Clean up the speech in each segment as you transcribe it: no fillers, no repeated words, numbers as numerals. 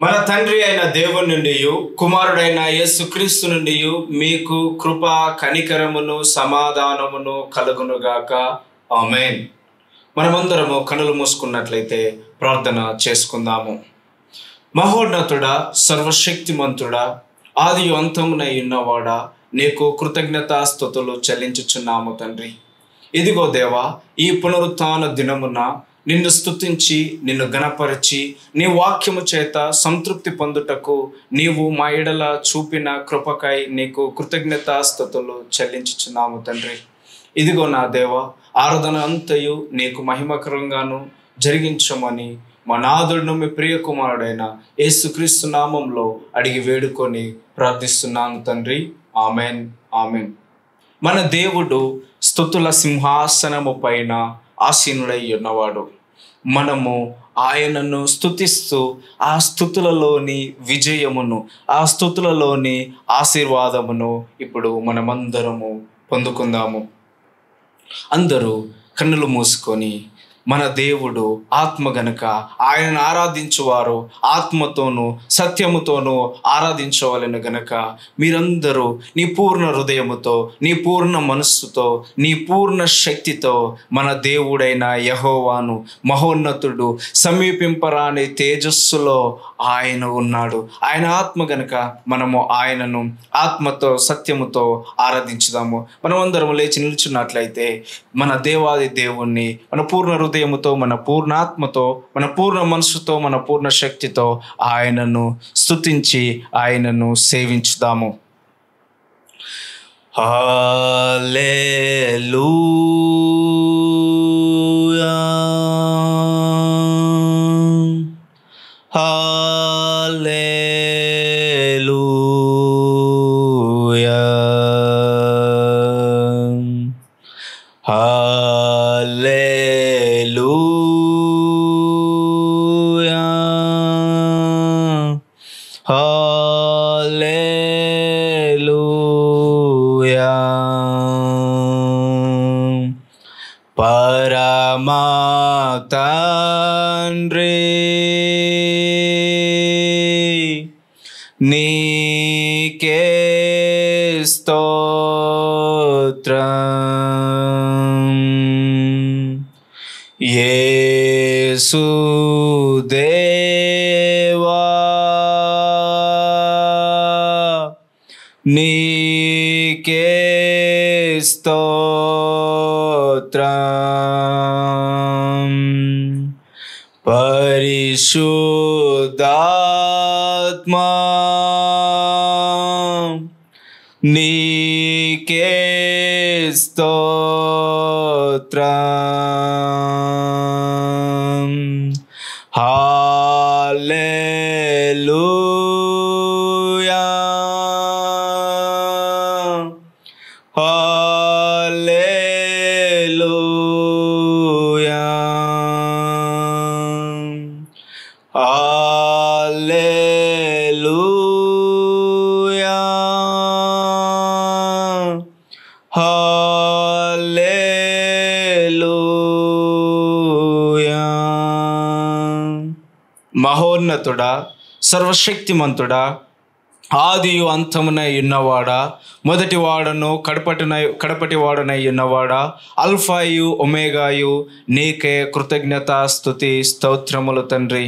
మన తండ్రి అయిన దేవుని నుండి కుమారుడైన యేసుక్రీస్తు నుండి మీకు కృప కనికరమును సమాధానమును కలుగునుగాక. ఆమేన్. మనమందరము కనులు మూసుకున్నట్లయితే ప్రార్థన చేసుకుందాము. మహోన్నతుడా, సర్వశక్తిమంతుడా, ఆది అంతమునై ఉన్నవాడా, నీకు కృతజ్ఞతాస్తుతులు చెల్లించుచున్నాము తండ్రి. ఇదిగో దేవా, ఈ పునరుత్థాన దినమున నిన్ను స్తుతించి నిన్ను గణపరిచి నీ వాక్యము చేత సంతృప్తి పొందుటకు నీవు మా ఎడల చూపిన కృపకై నీకు కృతజ్ఞతాస్తుతులు చెల్లించుచున్నాము తండ్రి. ఇదిగో నా దేవ, ఆరాధన అంతయు నీకు మహిమకరంగాను జరిగించమని మా నాథుడును మీ ప్రియ కుమారుడైన యేసుక్రీస్తు నామంలో అడిగి వేడుకొని ప్రార్థిస్తున్నాను తండ్రి. Amen, amen. మన దేవుడు స్తుతుల సింహాసనము పైన ఆసీనుడై ఉన్నవాడు. మనము ఆయనను స్తుతిస్తూ ఆ స్తుతులలోని విజయమును, ఆ స్తుతులలోని ఆశీర్వాదమును ఇప్పుడు మనమందరము పొందుకుందాము. అందరూ కన్నులు మూసుకొని, మన దేవుడు ఆత్మ గనుక ఆయనను ఆరాధించువారు ఆత్మతోనూ సత్యముతోనూ ఆరాధించవలెను గనుక మీరందరూ నీ పూర్ణ హృదయముతో, నీ పూర్ణ మనస్సుతో, నీ పూర్ణ శక్తితో మన దేవుడైన యెహోవాను, మహోన్నతుడు, సమీపింపరాని తేజస్సులో ఆయన ఉన్నాడు. ఆయన ఆత్మ గనుక మనము ఆయనను ఆత్మతో సత్యముతో ఆరాధించుదాము. మనమందరం లేచి నిల్చున్నట్లయితే మన దేవాది దేవుణ్ణి మన పూర్ణ హృదయముతో, మన పూర్ణాత్మతో, మన పూర్ణ మనసుతో, మన పూర్ణ శక్తితో ఆయనను స్తుతించి ఆయనను సేవించుదాము. హల్లెలూయా, హల్లెలూయా, హల్లెలూయా, హల్లెలూయా. పరమా తండ్రి నీకే స్తోత్రం. యేసు దేవా నీకే స్తోత్రం. పరిశుద్ధాత్మా నీకే స్తోత్రం. హల్లెలూయా, హల్లెలూయా, హల్లెలూయా, హల్లెలూయా. మహోన్నతుడా, సర్వశక్తిమంతుడా, ఆదియు అంతమునై ఉన్నవాడా, మొదటి వాడను కడపటి వాడనై ఉన్నవాడా, అల్ఫాయు ఒమేగాయు నీకే కృతజ్ఞతా స్తుతి స్తోత్రములు తండ్రి.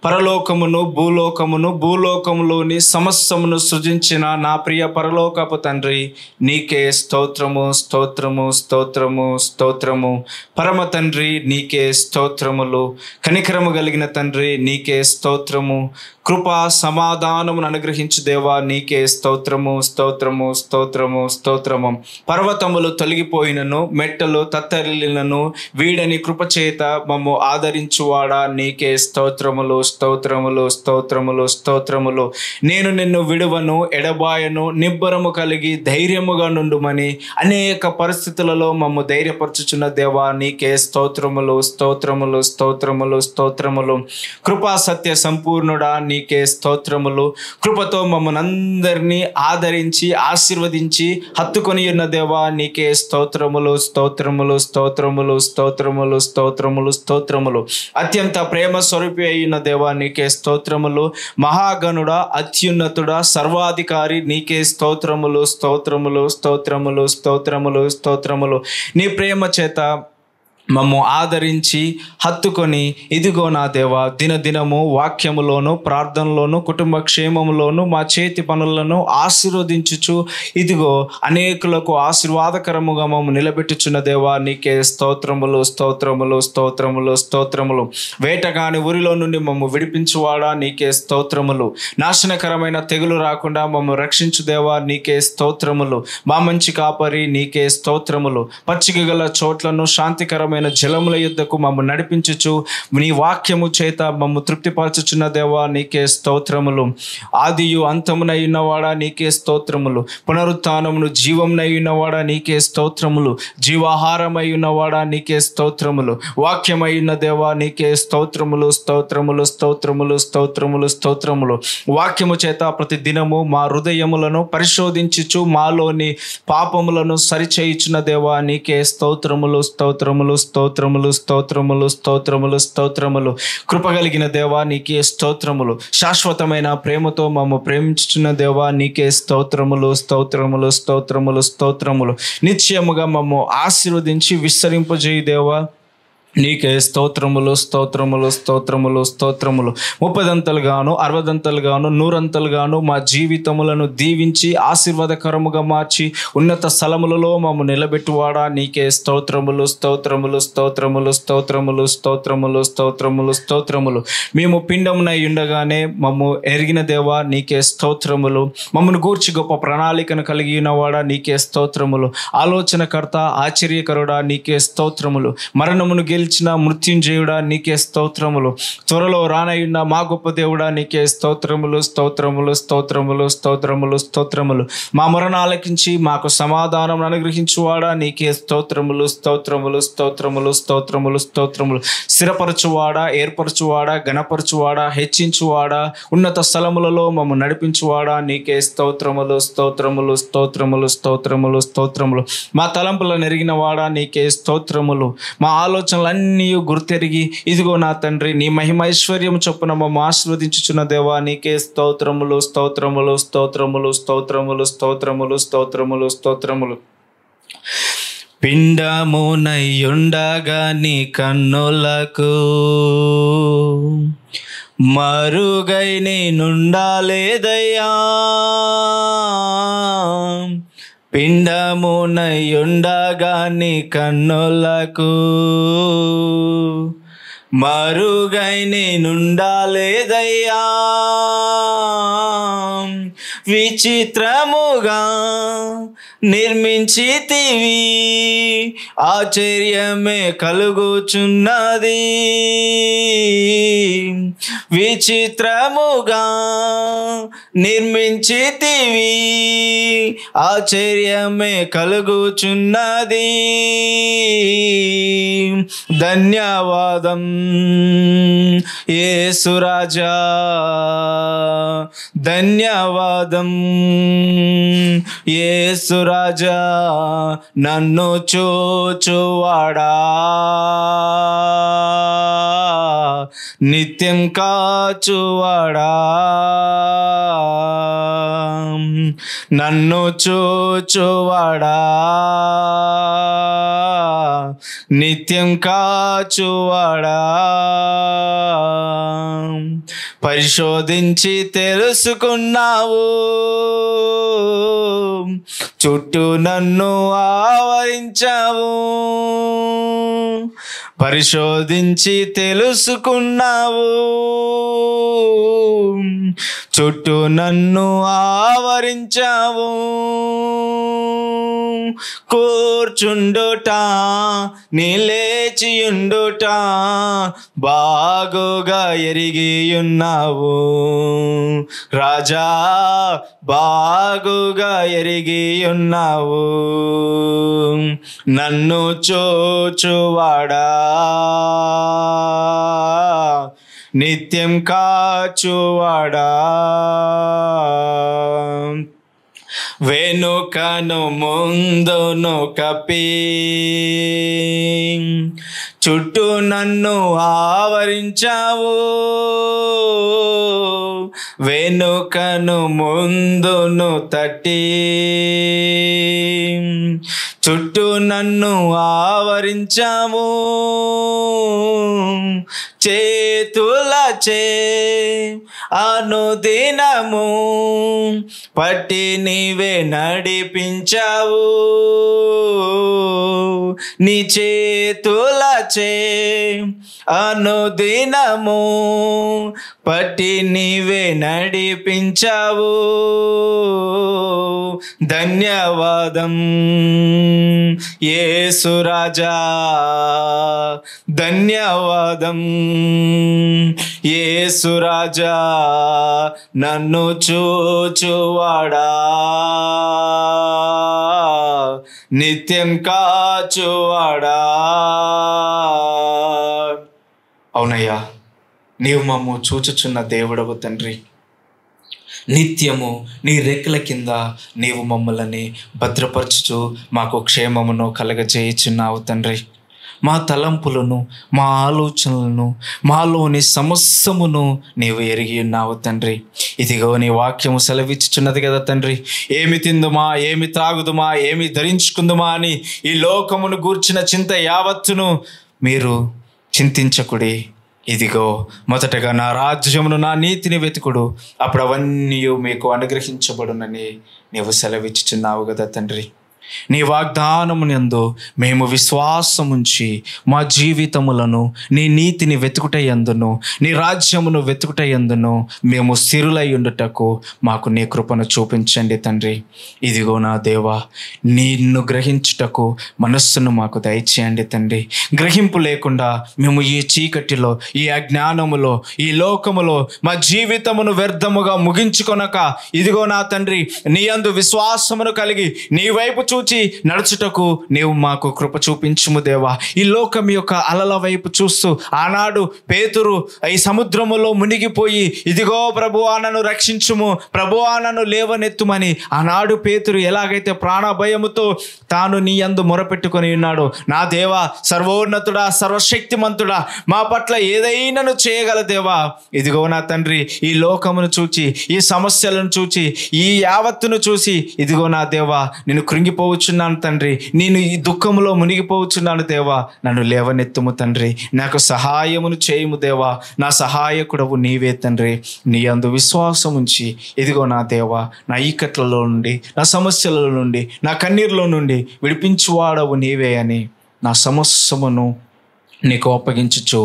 పరలోకమును భూలోకమును భూలోకములోని సమస్తమును సృజించిన నా ప్రియ పరలోకపు తండ్రి నీకే స్తోత్రము, స్తోత్రము, స్తోత్రము, స్తోత్రము. పరమ తండ్రి నీకే స్తోత్రములు. కనికరము కలిగిన తండ్రి నీకే స్తోత్రము. కృపా సమాధానమును అనుగ్రహించు దేవా నీకే స్తోత్రము, స్తోత్రము, స్తోత్రము, స్తోత్రము. పర్వతములు తొలగిపోయినను మెట్టలు తత్తరిల్లినను వీడని కృపచేత మమ్ము ఆదరించువాడా నీకే స్తోత్రములు, స్తోత్రములు, స్తోత్రములు, స్తోత్రములు. నేను నిన్ను విడువను, ఎడబాయను, నిబ్బరము కలిగి ధైర్యముగా నుండుమని అనేక పరిస్థితులలో మమ్ము ధైర్యపరచుచున్న దేవా నీకే స్తోత్రములు, స్తోత్రములు, స్తోత్రములు, స్తోత్రములు. కృపా సత్య సంపూర్ణుడా నీకే స్తోత్రములు. కృపతో మమ్మల్ని అందరినీ ఆదరించి ఆశీర్వదించి హత్తుకొని ఉన్న దేవా నీకే స్తోత్రములు, స్తోత్రములు, స్తోత్రములు, స్తోత్రములు, స్తోత్రములు, స్తోత్రములు. అత్యంత ప్రేమ స్వరూపి అయిన దేవా దేవా నీకే స్తోత్రములు. మహాగణుడా, అత్యున్నతుడా, సర్వాధికారి నీకే స్తోత్రములు స్తోత్రములు స్తోత్రములు స్తోత్రములు స్తోత్రములు. నీ ప్రేమ చేత మమ్ము ఆదరించి హత్తుకొని ఇదిగో నా దేవా దినదినము వాక్యములోను ప్రార్థనలోను కుటుంబ క్షేమములోను మా చేతి పనులను ఆశీర్వదించుచు ఇదిగో అనేకులకు ఆశీర్వాదకరముగా మమ్ము నిలబెట్టుచున్న దేవా నీకే స్తోత్రములు స్తోత్రములు స్తోత్రములు స్తోత్రములు. వేటగాని ఊరిలో నుండి మమ్ము విడిపించువాడా నీకే స్తోత్రములు. నాశనకరమైన తెగులు రాకుండా మమ్ము రక్షించు దేవా నీకే స్తోత్రములు. మా మంచి కాపరి నీకే స్తోత్రములు. పచ్చిక గల చోట్లను శాంతికరమైన జలముల యుద్ధకు మమ్ము నడిపించుచు నీ వాక్యము చేత మమ్ము తృప్తిపరచుచున్న దేవా నీకే స్తోత్రములు. ఆదియు అంతమునై ఉన్నవాడా నీకే స్తోత్రములు. పునరుత్థానమును జీవమునై ఉన్నవాడా నీకే స్తోత్రములు. జీవాహారమై ఉన్నవాడా నీకే స్తోత్రములు. వాక్యమై ఉన్న దేవా నీకే స్తోత్రములు స్తోత్రములు స్తోత్రములు స్తోత్రములు స్తోత్రములు. వాక్యము చేత ప్రతి దినము మా హృదయములను పరిశోధించుచు మాలోని పాపములను సరిచేయుచున్న దేవా నీకే స్తోత్రములు స్తోత్రములు స్తోత్రములు స్తోత్రములు స్తోత్రములు స్తోత్రములు. కృపగలిగిన దేవా నీకే స్తోత్రములు. శాశ్వతమైన ప్రేమతో మమ్ము ప్రేమించుచున్న దేవా నీకే స్తోత్రములు స్తోత్రములు స్తోత్రములు స్తోత్రములు. నిశ్చయముగా మమ్ము ఆశీర్వదించి విస్తరింపజేయు దేవా నీకే స్తోత్రములు స్తోత్రములు స్తోత్రములు స్తోత్రములు. 30 60 100 మా జీవితములను దీవించి ఆశీర్వాదకరముగా మార్చి ఉన్నత స్థలములలో మమ్ము నిలబెట్టువాడా నీకే స్తోత్రములు స్తోత్రములు స్తోత్రములు స్తోత్రములు స్తోత్రములు స్తోత్రములు స్తోత్రములు. మేము పిండమునై ఉండగానే మమ్ము ఎరిగిన దేవా నీకే స్తోత్రములు. మమ్మను గూర్చి గొప్ప ప్రణాళికను కలిగి ఉన్నవాడా నీకే స్తోత్రములు. ఆలోచనకర్త ఆశ్చర్యకరుడా నీకే స్తోత్రములు. మరణమును గెలిచిన మృత్యుంజయుడా నీకే స్తోత్రములు. త్వరలో రానయున్న మా గొప్ప దేవుడా నీకే స్తోత్రములు స్తోత్రములు స్తోత్రములు స్తోత్రములు స్తోత్రములు. మా మొరను ఆలకించి మాకు సమాధానం అనుగ్రహించువాడా నీకే స్తోత్రములు స్తోత్రములు స్తోత్రములు స్తోత్రములు స్తోత్రములు. స్థిరపరచువాడా, ఏర్పరచువాడా, గణపరచువాడా, హెచ్చించువాడా, ఉన్నత స్థలములలో మమ్ము నడిపించువాడా నీకే స్తోత్రములు స్తోత్రములు స్తోత్రములు స్తోత్రములు స్తోత్రములు. మా తలంపులను ఎరిగిన వాడా నీకే స్తోత్రములు. మా ఆలోచనలన్నీ గుర్తెరిగి ఇదిగో నా తండ్రి నీ మహిమైశ్వర్యం చొప్పున మమ్ము ఆశీర్వదించుచున్న దేవా నీకే స్తోత్రములు స్తోత్రములు స్తోత్రములు స్తోత్రములు స్తోత్రములు స్తోత్రములు స్తోత్రములు. పిండమునయుండగా నీ కన్నులకు మరుగై నేనుండాలేదయ్యా. పిండమునయుండగా నీ కన్నులకు మరుగై నేనుండాలేదయ్యా. విచిత్రముగా నిర్మించితివి, ఆశ్చర్యమే కలుగుచున్నది. విచిత్రముగా నిర్మించితివి, ఆశ్చర్యమే కలుగుచున్నది. ధన్యవాదం యేసు రాజా, ధన్యవాదం యేసు రాజా. నన్ను చూచువాడా, నిత్యం కాచువాడా. నన్ను చూచువాడా, నిత్యం కాచువాడా. పరిశోధించి తెలుసుకున్నావు, చుట్టూ నన్ను ఆవరించావు. పరిశోధించి తెలుసుకున్నావు, చుట్టూ నన్ను ఆవరించావు. కూర్చుండుట నిలేచియుండుట బాగుగా ఎరిగియున్నావు రాజా, బాగుగా ఎరిగియున్నావు. నన్ను చూచువాడా, నిత్యం కాచువాడా. వెనుకను ముందును కప్పి చుట్టూ నన్ను ఆవరించావు. వెనుకను ముందును తట్టి చుట్టూ నన్ను ఆవరించావు. చేతులచే అనుదినము పట్టి నీవే నడిపించావు. నీ చేతులచే అనుదినము పట్టి నీవే నడిపించావు. ధన్యవాదం యేసు రాజా, ధన్యవాదం యేసు రాజా, నన్ను చూచువాడా, నిత్యం కాచువాడా. అవునయ్యా, నీవు మమ్ము చూచుచున్న దేవుడవు తండ్రి. నిత్యము నీ రెక్కల కింద నీవు మమ్మల్ని భద్రపరచుచు మాకు క్షేమమును కలగజేయుచున్నావు తండ్రి. మా తలంపులను, మా ఆలోచనలను, మాలోని సమస్తమును నీవు ఎరిగి ఉన్నావు తండ్రి. ఇదిగో నీ వాక్యము సెలవిచ్చుచున్నది కదా తండ్రి. ఏమి తిందుమా, ఏమి త్రాగుదుమా, ఏమి ధరించుకుందుమా అని ఈ లోకమును గూర్చిన చింత యావత్తును మీరు చింతించకుడి. ఇదిగో మొదటగా నా రాజ్యమును, నా నీతిని వెతుకుడు, అప్పుడు అవన్నీ మీకు అనుగ్రహించబడునని నీవు సెలవిచ్చుచున్నావు కదా తండ్రి. నీ వాగ్దానమునందు మేము విశ్వాసముంచి మా జీవితములను నీ నీతిని వెతుకుటయందును, నీ రాజ్యమును వెతుకుటయందును మేము స్థిరులై ఉండుటకు మాకు నీ కృపను చూపించండి తండ్రి. ఇదిగో నా దేవా, నిన్ను గ్రహించుటకు మనస్సును మాకు దయచేయండి తండ్రి. గ్రహింపు లేకుండా మేము ఈ చీకటిలో, ఈ అజ్ఞానములో, ఈ లోకములో మా జీవితమును వ్యర్థముగా ముగించుకొనక, ఇదిగో నా తండ్రి, నీ యందు విశ్వాసమును కలిగి నీ వైపు చూచి నడుచుటకు నీవు మాకు కృప చూపించుము దేవా. ఈ లోకం యొక్క అలల వైపు చూస్తూ ఆనాడు పేతురు ఈ సముద్రములో మునిగిపోయి, ఇదిగో ప్రభువా నన్ను రక్షించుము, ప్రభువా నన్ను లేవనెత్తుమని ఆనాడు పేతురు ఎలాగైతే ప్రాణ భయముతో తాను నీ యందు మొరపెట్టుకొని ఉన్నాడు. నా దేవా, సర్వోన్నతుడా, సర్వశక్తిమంతుడా, మా పట్ల ఏదైనాను చేయగల దేవా, ఇదిగో నా తండ్రి, ఈ లోకమును చూచి, ఈ సమస్యలను చూచి, ఈ యావత్తును చూసి, ఇదిగో నా దేవా, నేను కృంగిపోవచ్చున్నాను తండ్రి, నేను ఈ దుఃఖములో మునిగిపోవచ్చున్నాను దేవా, నన్ను లేవనెత్తుము తండ్రి, నాకు సహాయమును చేయుము దేవా, నా సహాయకుడవు నీవే తండ్రి. నీ అందు విశ్వాసం ఉంచి, ఇదిగో నా దేవా, నా ఈకట్లలో నుండి, నా సమస్యల నుండి, నా కన్నీరులో నుండి విడిపించువాడవు నీవే అని నా సమస్యమును నీకు అప్పగించుచు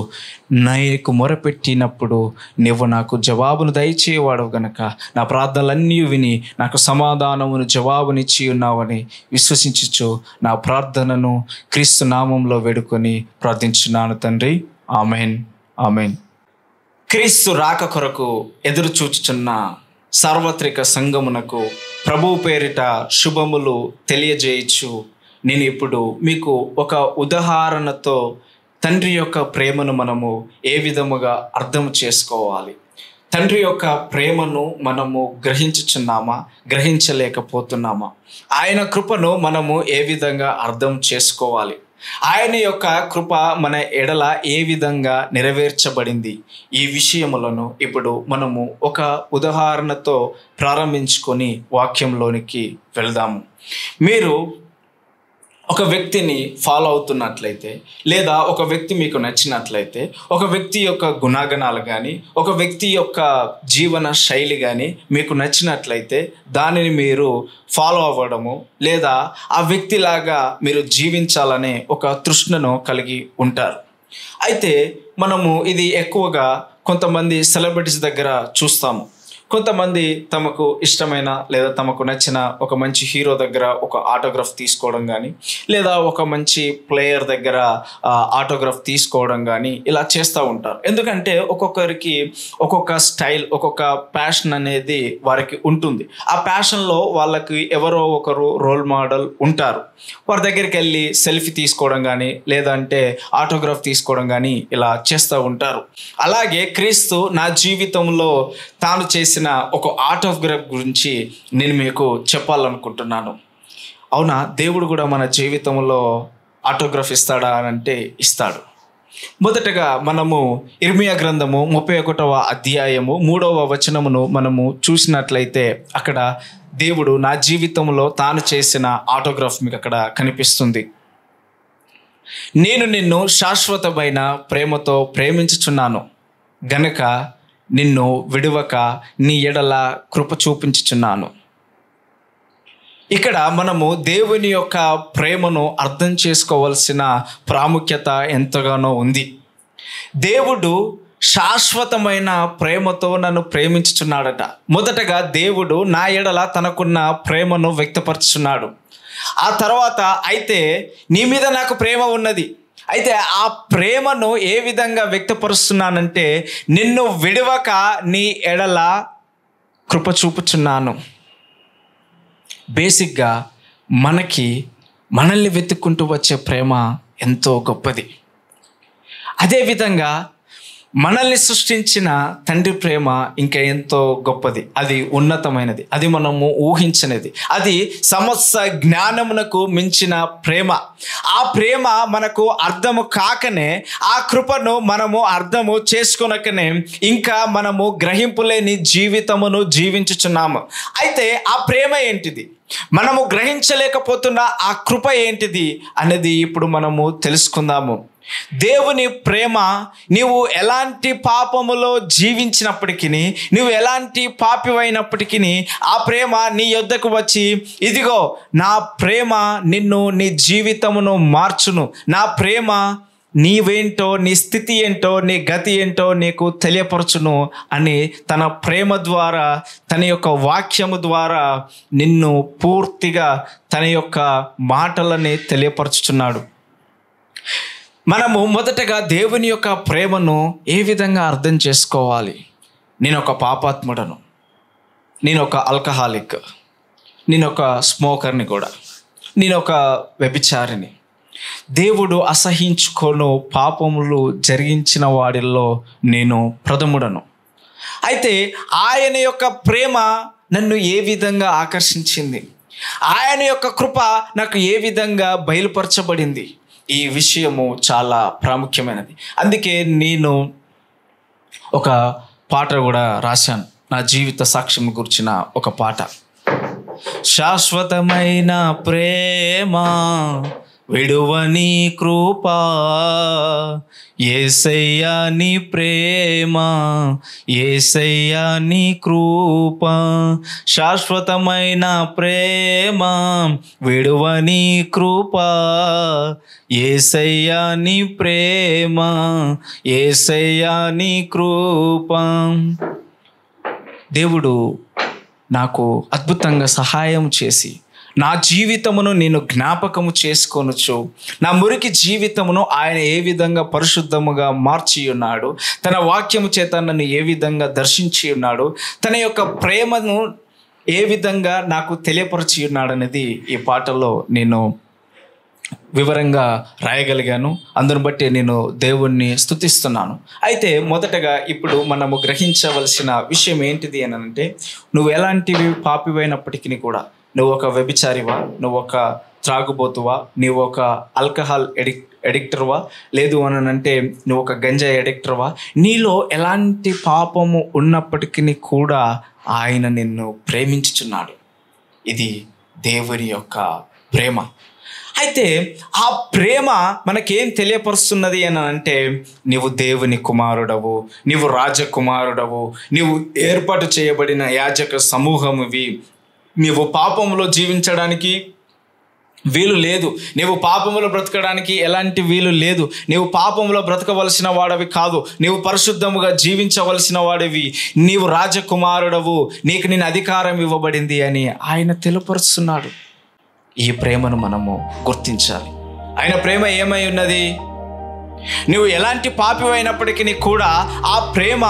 నీకు మొరపెట్టినప్పుడు నీవు నాకు జవాబును దయచేవాడవు గనక నా ప్రార్థనలన్నీ విని నాకు సమాధానమును జవాబునిచ్చి ఉన్నావని విశ్వసించుచు నా ప్రార్థనను క్రీస్తు నామంలో వేడుకొని ప్రార్థించున్నాను తండ్రి. Amen, amen. క్రీస్తు రాక కొరకు ఎదురు చూచుచున్న సార్వత్రిక సంఘమునకు ప్రభువు పేరిట శుభములు తెలియజేయచ్చు. నేను ఇప్పుడు మీకు ఒక ఉదాహరణతో తండ్రి యొక్క ప్రేమను మనము ఏ విధముగా అర్థం చేసుకోవాలి, తండ్రి యొక్క ప్రేమను మనము గ్రహించుచున్నామా, గ్రహించలేకపోతున్నామా, ఆయన కృపను మనము ఏ విధంగా అర్థం చేసుకోవాలి, ఆయన యొక్క కృప మన ఎడల ఏ విధంగా నెరవేర్చబడింది, ఈ విషయములను ఇప్పుడు మనము ఒక ఉదాహరణతో ప్రారంభించుకొని వాక్యంలోనికి వెళ్దాము. మీరు ఒక వ్యక్తిని ఫాలో అవుతున్నట్లయితే, లేదా ఒక వ్యక్తి మీకు నచ్చినట్లయితే, ఒక వ్యక్తి యొక్క గుణగణాలు కానీ, ఒక వ్యక్తి యొక్క జీవన శైలి కానీ మీకు నచ్చినట్లయితే దానిని మీరు ఫాలో అవ్వడము, లేదా ఆ వ్యక్తిలాగా మీరు జీవించాలనే ఒక తృష్ణను కలిగి ఉంటారు. అయితే మనము ఇది ఎక్కువగా కొంతమంది సెలబ్రిటీస్ దగ్గర చూస్తాము. కొంతమంది తమకు ఇష్టమైన లేదా తమకు నచ్చిన ఒక మంచి హీరో దగ్గర ఒక ఆటోగ్రాఫ్ తీసుకోవడం కానీ, లేదా ఒక మంచి ప్లేయర్ దగ్గర ఆటోగ్రాఫ్ తీసుకోవడం కానీ ఇలా చేస్తూ ఉంటారు. ఎందుకంటే ఒక్కొక్కరికి ఒక్కొక్క స్టైల్, ఒక్కొక్క ప్యాషన్ అనేది వారికి ఉంటుంది. ఆ ప్యాషన్లో వాళ్ళకి ఎవరో ఒకరు రోల్ మోడల్ ఉంటారు. వారి దగ్గరికి వెళ్ళి సెల్ఫీ తీసుకోవడం కానీ, లేదంటే ఆటోగ్రాఫ్ తీసుకోవడం కానీ ఇలా చేస్తూ ఉంటారు. అలాగే క్రీస్తు నా జీవితంలో తాను చేసిన ఒక ఆటోగ్రాఫ్ గురించి నేను మీకు చెప్పాలనుకుంటున్నాను. అవునా, దేవుడు కూడా మన జీవితంలో ఆటోగ్రాఫ్ ఇస్తాడా అని అంటే ఇస్తాడు. మొదటగా మనము ఇర్మియా గ్రంథము 31వ అధ్యాయము 3వ వచనమును మనము చూసినట్లయితే అక్కడ దేవుడు నా జీవితంలో తాను చేసిన ఆటోగ్రాఫ్ మీకు అక్కడ కనిపిస్తుంది. నేను నిన్ను శాశ్వతమైన ప్రేమతో ప్రేమించుచున్నాను గనుక నిన్ను విడువక నీ ఎడల కృప చూపించుచున్నాను. ఇక్కడ మనము దేవుని యొక్క ప్రేమను అర్థం చేసుకోవాల్సిన ప్రాముఖ్యత ఎంతగానో ఉంది. దేవుడు శాశ్వతమైన ప్రేమతో నన్ను ప్రేమించుచున్నాడట. మొదటగా దేవుడు నా ఎడల తనకున్న ప్రేమను వ్యక్తపరుచుచున్నాడు. ఆ తర్వాత అయితే నీ మీద నాకు ప్రేమ ఉన్నది, అయితే ఆ ప్రేమను ఏ విధంగా వ్యక్తపరుస్తున్నానంటే నిన్ను విడవక నీ ఎడల కృప చూపుచున్నాను. బేసిక్గా మనల్ని వెతుక్కుంటూ వచ్చే ప్రేమ ఎంతో గొప్పది. అదేవిధంగా మనల్ని సృష్టించిన తండ్రి ప్రేమ ఇంకా ఎంతో గొప్పది, అది ఉన్నతమైనది, అది మనము ఊహించనిది, అది సమస్త జ్ఞానమునకు మించిన ప్రేమ. ఆ ప్రేమ మనకు అర్థము కాకనే, ఆ కృపను మనము అర్థము చేసుకొనకనే ఇంకా మనము గ్రహింపులేని జీవితమును జీవించుచున్నాము. అయితే ఆ ప్రేమ ఏంటిది, మనము గ్రహించలేకపోతున్న ఆ కృప ఏంటిది అనేది ఇప్పుడు మనము తెలుసుకుందాము. దేవుని ప్రేమ, నీవు ఎలాంటి పాపములో జీవించినప్పటికీ, నువ్వు ఎలాంటి పాపివైనప్పటికీ ఆ ప్రేమ నీ యొద్దకు వచ్చి, ఇదిగో నా ప్రేమ నిన్ను, నీ జీవితమును మార్చును, నా ప్రేమ నీవేంటో, నీ స్థితి ఏంటో, నీ గతి ఏంటో నీకు తెలియపరచును అని తన ప్రేమ ద్వారా, తన యొక్క వాక్యము ద్వారా నిన్ను పూర్తిగా తన యొక్క మాటలని తెలియపరచుచున్నాడు. మనము మొదటగా దేవుని యొక్క ప్రేమను ఏ విధంగా అర్థం చేసుకోవాలి? నేను ఒక పాపాత్ముడను, నేను ఒక ఆల్కహాలిక్, నేను ఒక స్మోకర్ని కూడా, నేను ఒక వ్యభిచారిని. దేవుడు అసహించుకొను పాపములు జరిగించిన వాడిల్లో నేను ప్రథముడను. అయితే ఆయన యొక్క ప్రేమ నన్ను ఏ విధంగా ఆకర్షించింది, ఆయన యొక్క కృప నాకు ఏ విధంగా బయలుపరచబడింది, ఈ విషయము చాలా ప్రాముఖ్యమైనది. అందుకే నేను ఒక పాట కూడా రాశాను, నా జీవిత సాక్ష్యం గురించిన ఒక పాట. శాశ్వతమైన ప్రేమ విడువని కృపా, యేసయ్యా నీ ప్రేమ, యేసయ్యా నీ కృప. శాశ్వతమైన ప్రేమ విడువని కృపా, యేసయ్యా నీ ప్రేమ, యేసయ్యా నీ కృప. దేవుడు నాకు అద్భుతంగా సహాయం చేసి నా జీవితమును నేను జ్ఞాపకము చేసుకొనొచ్చు, నా మురికి జీవితమును ఆయన ఏ విధంగా పరిశుద్ధముగా మార్చి ఉన్నాడు, తన వాక్యము చేత నన్ను ఏ విధంగా దర్శించి ఉన్నాడు, తన యొక్క ప్రేమను ఏ విధంగా నాకు తెలియపరిచి ఉన్నాడు అనేది ఈ పాటలో నేను వివరంగా రాయగలిగాను. అందును బట్టి నేను దేవుణ్ణి స్తుతిస్తున్నాను. అయితే మొదటగా ఇప్పుడు మనము గ్రహించవలసిన విషయం ఏంటిది అని అంటే, నువ్వు ఎలాంటివి పాపివైనప్పటికీ కూడా, నువ్వు ఒక వ్యభిచారివా, నువ్వు ఒక త్రాగుబోతువా, నువ్వు ఒక ఆల్కహాల్ ఎడిక్టర్వా, లేదు అని అంటే నువ్వు ఒక గంజాయి ఎడిక్టర్వా, నీలో ఎలాంటి పాపము ఉన్నప్పటికీ కూడా ఆయన నిన్ను ప్రేమించుచున్నాడు. ఇది దేవుని యొక్క ప్రేమ. అయితే ఆ ప్రేమ మనకేం తెలియపరుస్తున్నది అని అంటే, నీవు దేవుని కుమారుడవు, నీవు రాజకుమారుడవు, నీవు ఏర్పాటు చేయబడిన యాజక సమూహమువి, నీవు పాపంలో జీవించడానికి వీలు లేదు, నీవు పాపంలో బ్రతకడానికి ఎలాంటి వీలు లేదు, నీవు పాపంలో బ్రతకవలసిన వాడవి కాదు, నీవు పరిశుద్ధముగా జీవించవలసిన వాడివి, నీవు రాజకుమారుడవు, నీకు నేను అధికారం ఇవ్వబడింది అని ఆయన తెలుపరుస్తున్నాడు. ఈ ప్రేమను మనము గుర్తించాలి. ఆయన ప్రేమ ఏమై ఉన్నది? నువ్వు ఎలాంటి పాపివైనప్పటికీ కూడా ఆ ప్రేమ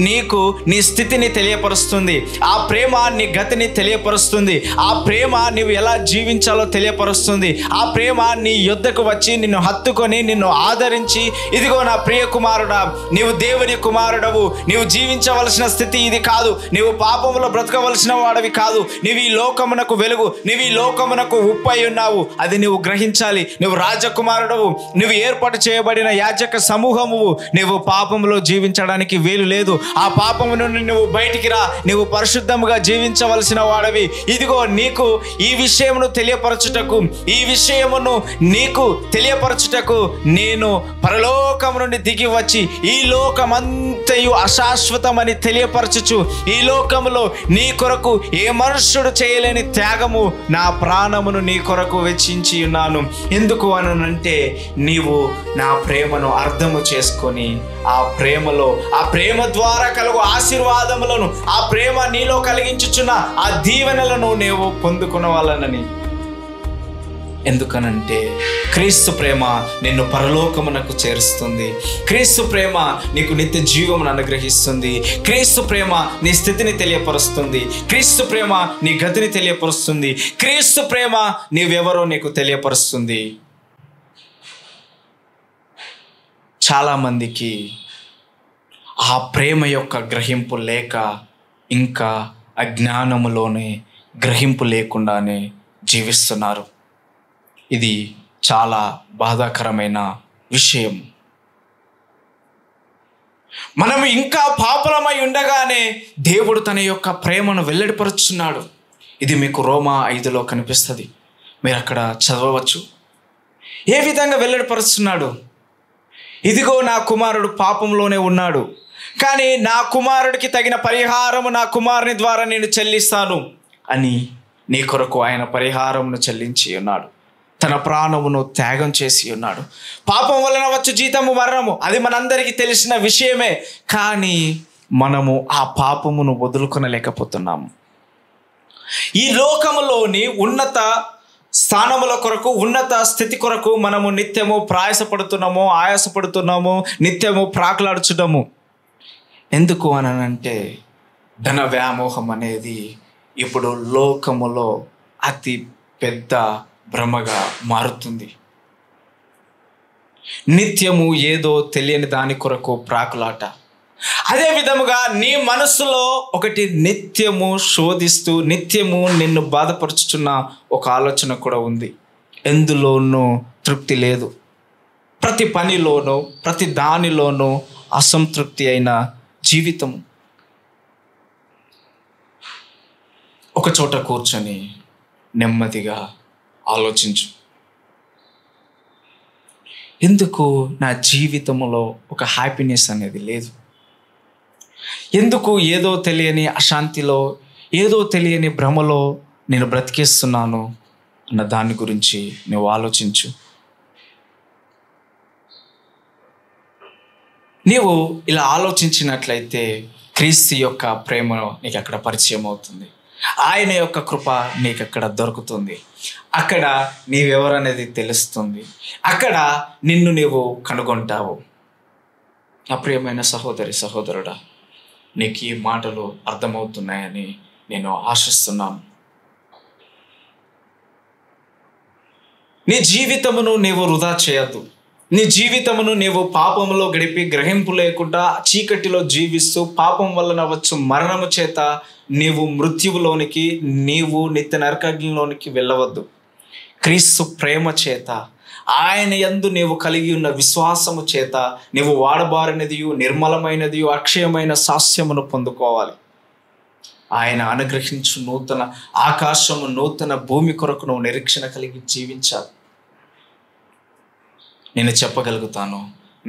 నీకు నీ స్థితిని తెలియపరుస్తుంది. ఆ ప్రేమ నీ గతిని తెలియపరుస్తుంది. ఆ ప్రేమ నువ్వు ఎలా జీవించాలో తెలియపరుస్తుంది. ఆ ప్రేమ నీ యొద్దకు వచ్చి నిన్ను హత్తుకొని నిన్ను ఆదరించి, ఇదిగో నా ప్రియ కుమారుడా, నీవు దేవుని కుమారుడవు, నీవు జీవించవలసిన స్థితి ఇది కాదు, నీవు పాపములో బ్రతకవలసిన వాడవి కాదు, నీవు ఈ లోకమునకు వెలుగు, నీవు ఈ లోకమునకు ఉప్పై ఉన్నావు, అది నువ్వు గ్రహించాలి. నువ్వు రాజకుమారుడవు, నువ్వు ఏర్పాటు చేయబడిన యాజక సమూహము, నువ్వు పాపములో జీవించడానికి వీలు లేదు. ఆ పాపము నుండి నువ్వు బయటికి రా, నువ్వు పరిశుద్ధముగా జీవించవలసిన వాడవి. ఇదిగో నీకు ఈ విషయమును తెలియపరచుటకు, ఈ విషయమును నీకు తెలియపరచుటకు నేను పరలోకము నుండి దిగి వచ్చి ఈ లోకమంతయు అశాశ్వతమని తెలియపరచుచు, ఈ లోకములో నీ కొరకు ఏ మనుష్యుడు చేయలేని త్యాగము, నా ప్రాణమును నీ కొరకు వెచ్చించి ఉన్నాను. ఎందుకు అనంటే నీవు నా ప్రేమను అర్థము చేసుకొని ఆ ప్రేమలో, ఆ ప్రేమ ద్వారా కలుగు ఆశీర్వాదములను, ఆ ప్రేమ నీలో కలిగించుచున్న ఆ దీవెనలను నీవు పొందుకునవాలనని. ఎందుకనంటే క్రీస్తు ప్రేమ నిన్ను పరలోకమునకు చేరుస్తుంది. క్రీస్తు ప్రేమ నీకు నిత్య జీవమును అనుగ్రహిస్తుంది. క్రీస్తు ప్రేమ నీ స్థితిని తెలియపరుస్తుంది. క్రీస్తు ప్రేమ నీ గతిని తెలియపరుస్తుంది. క్రీస్తు ప్రేమ నీవెవరో నీకు తెలియపరుస్తుంది. చాలామందికి ఆ ప్రేమ యొక్క గ్రహింపు లేక, ఇంకా అజ్ఞానములోనే గ్రహింపు లేకుండానే జీవిస్తున్నారు. ఇది చాలా బాధాకరమైన విషయం. మనము ఇంకా పాపలమై ఉండగానే దేవుడు తన యొక్క ప్రేమను వెల్లడిపరుచున్నాడు. ఇది మీకు రోమా 5లో కనిపిస్తుంది. మీరు అక్కడ చదవవచ్చు. ఏ విధంగా వెల్లడిపరుచున్నాడు? ఇదిగో నా కుమారుడు పాపంలోనే ఉన్నాడు, కానీ నా కుమారుడికి తగిన పరిహారము నా కుమారుని ద్వారా నేను చెల్లిస్తాను అని నీ కొరకు ఆయన పరిహారమును చెల్లించి ఉన్నాడు. తన ప్రాణమును త్యాగం చేసి ఉన్నాడు. పాపం వలన వచ్చు జీతము మరణము, అది మనందరికీ తెలిసిన విషయమే. కానీ మనము ఆ పాపమును వదులుకొనలేకపోతున్నాము. ఈ లోకములోని ఉన్నత స్థానముల కొరకు, ఉన్నత స్థితి కొరకు మనము నిత్యము ప్రయాసపడుతున్నాము, ఆయాసపడుతున్నాము, నిత్యము ప్రాకులాడుచున్నాము. ఎందుకు అనంటే ధన వ్యామోహం అనేది ఇప్పుడు లోకములో అతి పెద్ద భ్రమగా మారుతుంది. నిత్యము ఏదో తెలియని దాని కొరకు ప్రాకులాట. అదే విధముగా నీ మనస్సులో ఒకటి నిత్యము శోధిస్తూ, నిత్యము నిన్ను బాధపరుచుచున్న ఒక ఆలోచన కూడా ఉంది. ఎందులోనూ తృప్తి లేదు. ప్రతి పనిలోనూ, ప్రతి దానిలోనూ అసంతృప్తి అయిన జీవితం. ఒక చోట కూర్చొని నెమ్మదిగా ఆలోచించు. ఎందుకు నా జీవితంలో ఒక హ్యాపీనెస్ అనేది లేదు? ఎందుకు ఏదో తెలియని అశాంతిలో, ఏదో తెలియని భ్రమలో నేను బ్రతికేస్తున్నాను అన్న దాని గురించి నువ్వు ఆలోచించు. నీవు ఇలా ఆలోచించినట్లయితే క్రీస్తు యొక్క ప్రేమ నీకు అక్కడ పరిచయం అవుతుంది. ఆయన యొక్క కృప నీకు అక్కడ దొరుకుతుంది. అక్కడ నీవెవరనేది తెలుస్తుంది. అక్కడ నిన్ను నీవు కనుగొంటావు. నా ప్రియమైన సహోదరి, సహోదరుడా, నీకు ఈ మాటలు అర్థమవుతున్నాయని నేను ఆశిస్తున్నాను. నీ జీవితమును నీవు వృధా చేయద్దు. నీ జీవితమును నీవు పాపములో గడిపి గ్రహింపు లేకుండా చీకటిలో జీవిస్తూ పాపం వలన వచ్చు మరణము చేత నీవు మృత్యువులోనికి, నీవు నిత్య నరకాగ్నిలోనికి వెళ్ళవద్దు. క్రీస్తు ప్రేమ చేత, ఆయన యందు నీవు కలిగి ఉన్న విశ్వాసము చేత నీవు వాడబారినదియు, నిర్మలమైనదియు, అక్షయమైన సాస్యమును పొందుకోవాలి. ఆయన అనుగ్రహించు నూతన ఆకాశము, నూతన భూమి కొరకు నువ్వు నిరీక్షణ కలిగి జీవించాలి. నేను చెప్పగలుగుతాను,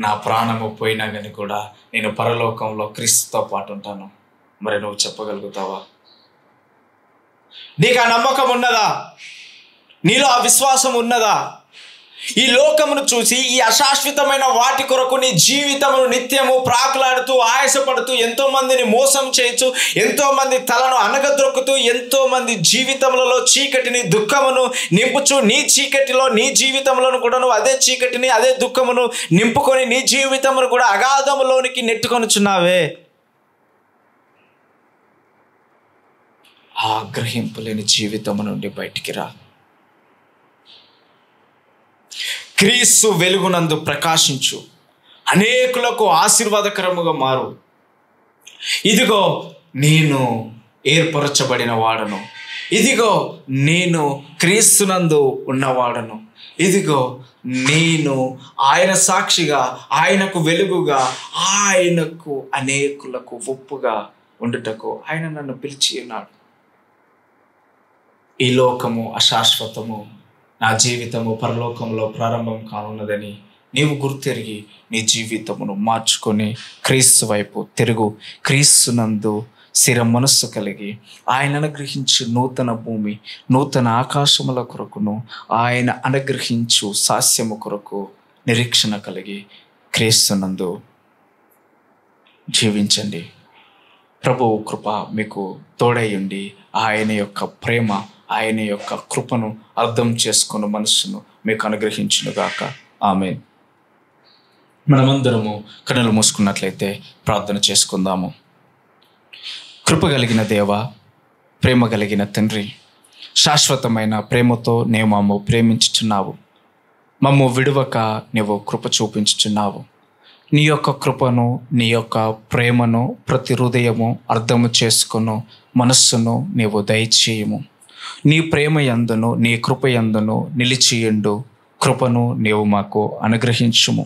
నా ప్రాణము పోయినా కానీ కూడా నేను పరలోకంలో క్రీస్తుతో పాటు ఉంటాను. మరి నువ్వు చెప్పగలుగుతావా? నీకు ఆ నమ్మకం ఉన్నదా? నీలో ఆ విశ్వాసం ఉన్నదా? ఈ లోకమును చూసి ఈ అశాశ్వతమైన వాటి కొరకు నీ జీవితమును నిత్యము ప్రాకులాడుతూ ఆయాసపడుతూ ఎంతో మందిని మోసం చేయొచ్చు, ఎంతో మంది తలను అనగద్రొక్కుతూ ఎంతో మంది జీవితములలో చీకటిని దుఃఖమును నింపుచు నీ చీకటిలో నీ జీవితంలోను కూడా నువ్వు అదే చీకటిని అదే దుఃఖమును నింపుకొని నీ జీవితమును కూడా అగాధములోనికి నెట్టుకొనుచున్నావే. ఆ గ్రహింపులేని జీవితము నుండి బయటికి రా. క్రీస్తు వెలుగునందు ప్రకాశించు, అనేకులకు ఆశీర్వాదకరముగా మారు. ఇదిగో నేను ఏర్పరచబడిన వాడను, ఇదిగో నేను క్రీస్తునందు ఉన్నవాడను, ఇదిగో నేను ఆయన సాక్షిగా, ఆయనకు వెలుగుగా, ఆయనకు అనేకులకు ఒప్పుగా ఉండుటకు ఆయన నన్ను పిలిచి ఉన్నాడు. ఈ లోకము అశాశ్వతము, నా జీవితము పరలోకంలో ప్రారంభం కానున్నదని నీవు గుర్తెరిగి నీ జీవితమును మార్చుకొని క్రీస్తు వైపు తిరుగు. క్రీస్తునందు స్థిర మనస్సు కలిగి ఆయన అనుగ్రహించు నూతన భూమి, నూతన ఆకాశముల కొరకును, ఆయన అనుగ్రహించు సాస్యము కొరకు నిరీక్షణ కలిగి క్రీస్తునందు జీవించండి. ప్రభువు కృప మీకు తోడయ్యుండి ఆయన యొక్క ప్రేమ, ఆయన యొక్క కృపను అర్థం చేసుకున్న మనస్సును మీకు అనుగ్రహించునుగాక. ఆమేన్. మనమందరము కన్నులు మూసుకున్నట్లయితే ప్రార్థన చేసుకుందాము. కృప కలిగిన దేవ, ప్రేమ కలిగిన తండ్రి, శాశ్వతమైన ప్రేమతో నీవు మమ్ము ప్రేమించుచున్నావు. మమ్ము విడువక నీవు కృప చూపించుచున్నావు. నీ యొక్క కృపను, నీ యొక్క ప్రేమను ప్రతి హృదయము అర్థము చేసుకును మనస్సును నీవు దయచేయము. నీ ప్రేమ యందును నీ కృప యందును నిలిచియుండు కృపను నీవు మాకు అనుగ్రహించుము.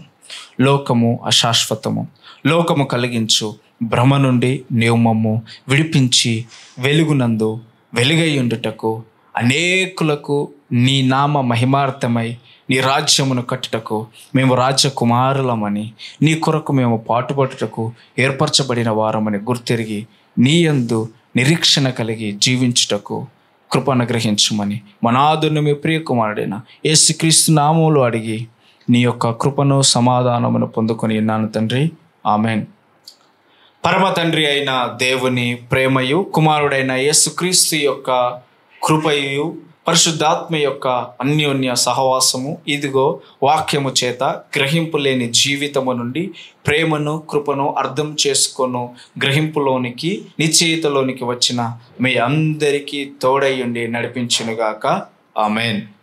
లోకము అశాశ్వతము, లోకము కలిగించు భ్రమ నుండి నీవు మమ్ము విడిపించి వెలుగునందు వెలుగైయుండుటకు, అనేకులకు నీ నామ మహిమార్థమై నీ రాజ్యమును కట్టుటకు మేము రాజకుమారులమని, నీ కొరకు మేము పాటుపడుటకు ఏర్పరచబడిన వారమని గుర్తెరిగి నీ యందు నిరీక్షణ కలిగి జీవించుటకు కృప అనుగ్రహించమని మనాదుని మీ ప్రియ కుమారుడైన యేసుక్రీస్తు నామములో అడిగి నీ యొక్క కృపను సమాధానమును పొందుకొని ఉన్నాను తండ్రి. ఆమెన్. పరమ తండ్రి అయిన దేవుని ప్రేమయు, కుమారుడైన యేసుక్రీస్తు యొక్క కృపయు, పరిశుద్ధాత్మ యొక్క అన్యోన్య సహవాసము ఇదిగో వాక్యము చేత గ్రహింపు లేని జీవితము నుండి ప్రేమను, కృపను అర్థం చేసుకొను గ్రహింపులోనికి, నిశ్చయితలోనికి వచ్చిన మీ అందరికీ తోడయ్యుండి నడిపించునుగాక. ఆమెన్.